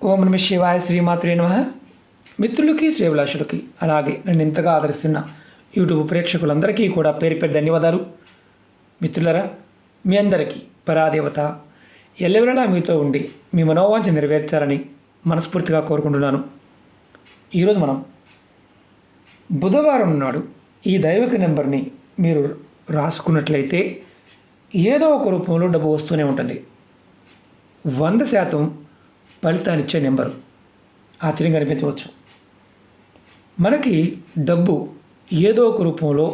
ఓం నమ శివాయ శ్రీమాత్రే నమః. మిత్రులకి శ్రేభిలాషులకి అలాగే నన్ను ఇంతగా ఆదరిస్తున్న యూట్యూబ్ ప్రేక్షకులందరికీ కూడా పేరు పేరు ధన్యవాదాలు. మిత్రులరా, మీ అందరికీ పరాదేవత ఎల్లవేళలా మీతో ఉండి మీ మనోవాంఛ నెరవేర్చాలని మనస్ఫూర్తిగా కోరుకుంటున్నాను. ఈరోజు మనం బుధవారం నాడు ఈ దైవిక నెంబర్ని మీరు రాసుకున్నట్లయితే ఏదో ఒక రూపంలో డబ్బు వస్తూనే ఉంటుంది. 100% ఫలితాన్నిచ్చే నెంబరు. ఆశ్చర్యంగా అనిపించవచ్చు. మనకి డబ్బు ఏదో ఒక రూపంలో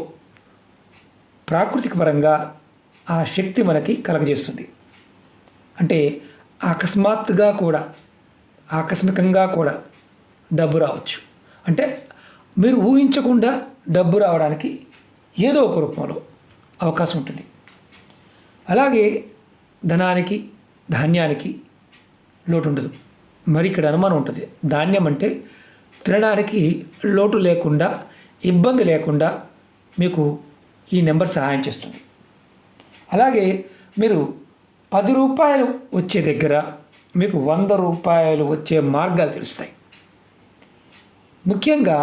ప్రాకృతిక పరంగా ఆ శక్తి మనకి కలగజేస్తుంది. అంటే ఆకస్మికంగా కూడా డబ్బు రావచ్చు. అంటే మీరు ఊహించకుండా డబ్బు రావడానికి ఏదో ఒక రూపంలో అవకాశం ఉంటుంది. అలాగే ధనానికి ధాన్యానికి లోటు ఉండదు. మరి ఇక్కడ అనుమానం ఉంటుంది. ధాన్యం అంటే తినడానికి లోటు లేకుండా, ఇబ్బంది లేకుండా మీకు ఈ నెంబర్ సహాయం చేస్తుంది. అలాగే మీరు 10 రూపాయలు వచ్చే దగ్గర మీకు 100 రూపాయలు వచ్చే మార్గాలు తెలుస్తాయి. ముఖ్యంగా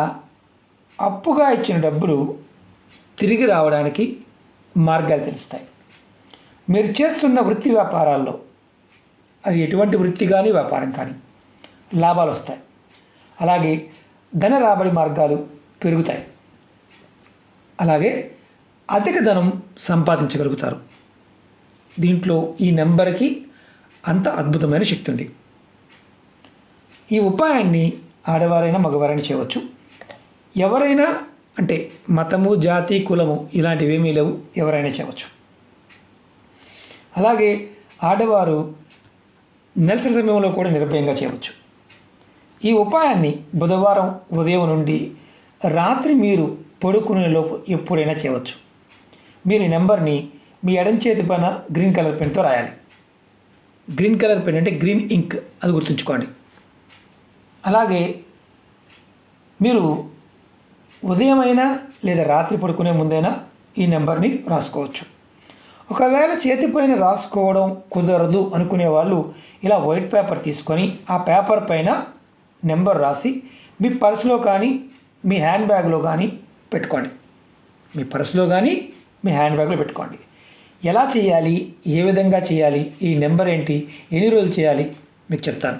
అప్పుగా ఇచ్చిన డబ్బులు తిరిగి రావడానికి మార్గాలు తెలుస్తాయి. మీరు చేస్తున్న వృత్తి వ్యాపారాల్లో, అది ఎటువంటి వృత్తి కానీ వ్యాపారం కానీ, లాభాలు వస్తాయి. అలాగే ధన రాబడి మార్గాలు పెరుగుతాయి. అలాగే అధిక ధనం సంపాదించగలుగుతారు. దీంట్లో ఈ నెంబర్కి అంత అద్భుతమైన శక్తి ఉంది. ఈ ఉపాయాన్ని ఆడవారైనా మగవారైనా చేయవచ్చు. ఎవరైనా, అంటే మతము, జాతి, కులము ఇలాంటివి ఏమీ లేవు, ఎవరైనా చేయవచ్చు. అలాగే ఆడవారు నెలసరి సమయంలో కూడా నిర్భయంగా చేయవచ్చు. ఈ ఉపాయాన్ని బుధవారం ఉదయం నుండి రాత్రి మీరు పడుకునేలోపు ఎప్పుడైనా చేయవచ్చు. మీరు ఈ నెంబర్ని మీ ఎడం చేతి పైన గ్రీన్ కలర్ పెన్తో రాయాలి. గ్రీన్ కలర్ పెన్ అంటే గ్రీన్ ఇంక్, అది గుర్తుంచుకోండి. అలాగే మీరు ఉదయమైనా లేదా రాత్రి పడుకునే ముందైనా ఈ నెంబర్ని రాసుకోవచ్చు. ఒకవేళ చేతిపైన రాసుకోవడం కుదరదు అనుకునే వాళ్ళు ఇలా వైట్ పేపర్ తీసుకొని ఆ పేపర్ పైన నెంబర్ రాసి మీ పర్సులో కానీ మీ హ్యాండ్ బ్యాగ్లో కానీ పెట్టుకోండి. మీ పర్సులో కానీ మీ హ్యాండ్ బ్యాగ్లో పెట్టుకోండి. ఎలా చేయాలి, ఏ విధంగా చేయాలి, ఈ నెంబర్ ఏంటి, ఎన్ని రోజులు చేయాలి మీకు చెప్తాను.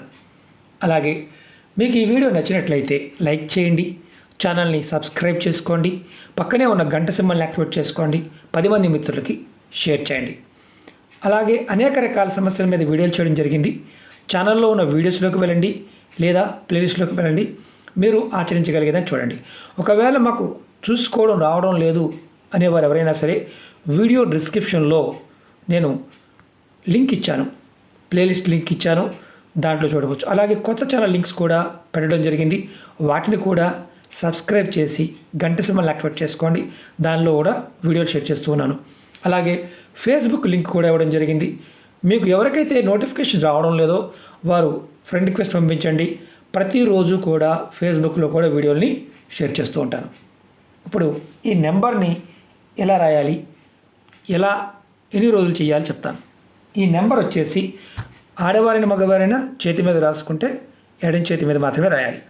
అలాగే మీకు ఈ వీడియో నచ్చినట్లయితే లైక్ చేయండి, ఛానల్ని సబ్స్క్రైబ్ చేసుకోండి, పక్కనే ఉన్న గంట సింబల్ని యాక్టివేట్ చేసుకోండి, 10 మంది మిత్రులకి షేర్ చేయండి. అలాగే అనేక రకాల సమస్యల మీద వీడియోలు చేయడం జరిగింది. ఛానల్లో ఉన్న వీడియోస్లోకి వెళ్ళండి లేదా ప్లేలిస్ట్లోకి వెళ్ళండి. మీరు ఆచరించగలిగేదని చూడండి. ఒకవేళ మాకు చూసుకోవడం రావడం లేదు అనేవారు ఎవరైనా సరే, వీడియో డిస్క్రిప్షన్లో నేను లింక్ ఇచ్చాను, ప్లేలిస్ట్ లింక్ ఇచ్చాను, దాంట్లో చూడవచ్చు. అలాగే కొత్త ఛానల్ లింక్స్ కూడా పెట్టడం జరిగింది. వాటిని కూడా సబ్స్క్రైబ్ చేసి గంట సింబల్ యాక్టివేట్ చేసుకోండి. దానిలో కూడా వీడియోలు షేర్ చేస్తూ ఉన్నాను. అలాగే ఫేస్బుక్ లింక్ కూడా ఇవ్వడం జరిగింది. మీకు ఎవరికైతే నోటిఫికేషన్ రావడం లేదో వారు ఫ్రెండ్ రిక్వెస్ట్ పంపించండి. ప్రతిరోజు కూడా ఫేస్బుక్లో కూడా వీడియోల్ని షేర్ చేస్తూ ఉంటాను. ఇప్పుడు ఈ నెంబర్ని ఎలా రాయాలి, ఎన్ని రోజులు చేయాలి చెప్తాను. ఈ నెంబర్ వచ్చేసి ఆడవారైన మగవారైనా చేతి మీద రాసుకుంటే ఎడం చేతి మీద మాత్రమే రాయాలి,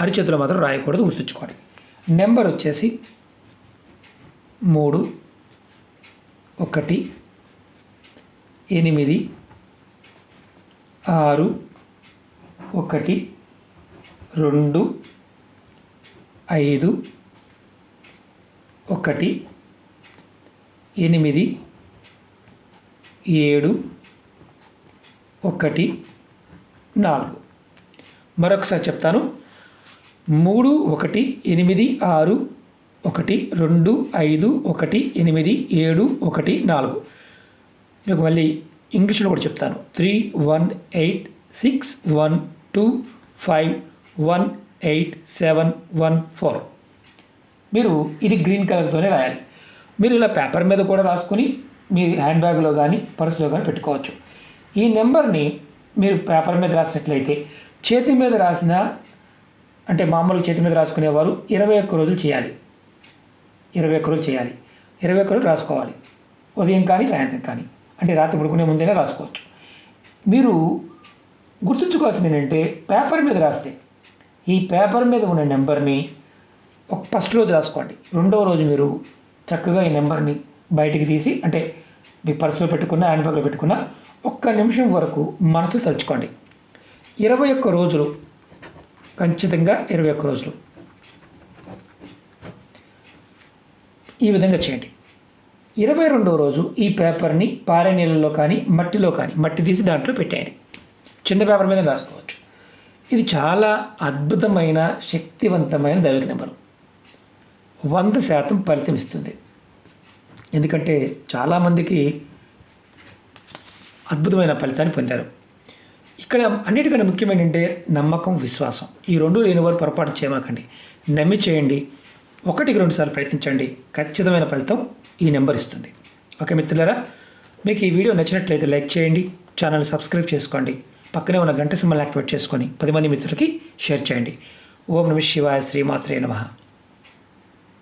అరిచేతిలో మాత్రం రాయకూడదు, గుర్తుంచుకోండి. నెంబర్ వచ్చేసి 3 1 8 6 1 2 5 1 8 7 1 4. మరొకసారి చెప్తాను. 3 1 8 6 1 2 5 1 8 7 1 4. మీకు మళ్ళీ ఇంగ్లీష్లో కూడా చెప్తాను. 3 1 8 6 1 2 5 1 8 7 1 4. మీరు ఇది గ్రీన్ కలర్తోనే రాయాలి. మీరు ఇలా పేపర్ మీద కూడా రాసుకొని మీ హ్యాండ్ బ్యాగ్లో కానీ పర్సులో కానీ పెట్టుకోవచ్చు. ఈ నెంబర్ని మీరు పేపర్ మీద రాసినట్లయితే, చేతి మీద రాసిన, అంటే మామూలు చేతి మీద రాసుకునేవారు 21 రోజులు చేయాలి. 21 రోజులు చేయాలి. 21 రోజులు రాసుకోవాలి. ఉదయం కానీ సాయంత్రం కానీ, అంటే రాత్రి పడుకునే ముందైనా రాసుకోవచ్చు. మీరు గుర్తుంచుకోవాల్సింది ఏంటంటే పేపర్ మీద రాస్తే ఈ పేపర్ మీద ఉన్న నెంబర్ని ఫస్ట్ రోజు రాసుకోండి. రెండవ రోజు మీరు చక్కగా ఈ నెంబర్ని బయటికి తీసి అంటే మీ పర్సులో పెట్టుకున్న హ్యాండ్ బ్యాగ్లో పెట్టుకున్న 1 నిమిషం వరకు మనసు తలుచుకోండి. 21 రోజులు, ఖచ్చితంగా 21 రోజులు ఈ విధంగా చేయండి. 22వ రోజు ఈ పేపర్ని పారే నీళ్ళలో కానీ మట్టిలో కానీ మట్టి తీసి దాంట్లో పెట్టేయండి. చిన్న పేపర్ మీద రాసుకోవచ్చు. ఇది చాలా అద్భుతమైన శక్తివంతమైన దైవిక నెంబరు. 100% ఫలితం ఇస్తుంది. ఎందుకంటే చాలామందికి అద్భుతమైన ఫలితాన్ని పొందారు. ఇక్కడ అన్నిటికన్నా ముఖ్యమైనది నమ్మకం, విశ్వాసం. ఈ రెండు లేని వారు పొరపాటు చేయమాకండి. నమ్మి చేయండి. 1-2 సార్లు ప్రయత్నించండి. ఖచ్చితమైన ఫలితం ఈ నెంబర్ ఇస్తుంది. ఓకే మిత్రులారా, మీకు ఈ వీడియో నచ్చినట్లయితే లైక్ చేయండి, ఛానల్ సబ్స్క్రైబ్ చేసుకోండి, పక్కనే ఉన్న గంట సింబల్ యాక్టివేట్ చేసుకొని 10 మంది మిత్రులకి షేర్ చేయండి. ఓం నమః శివాయ. శ్రీమాత్రే నమః.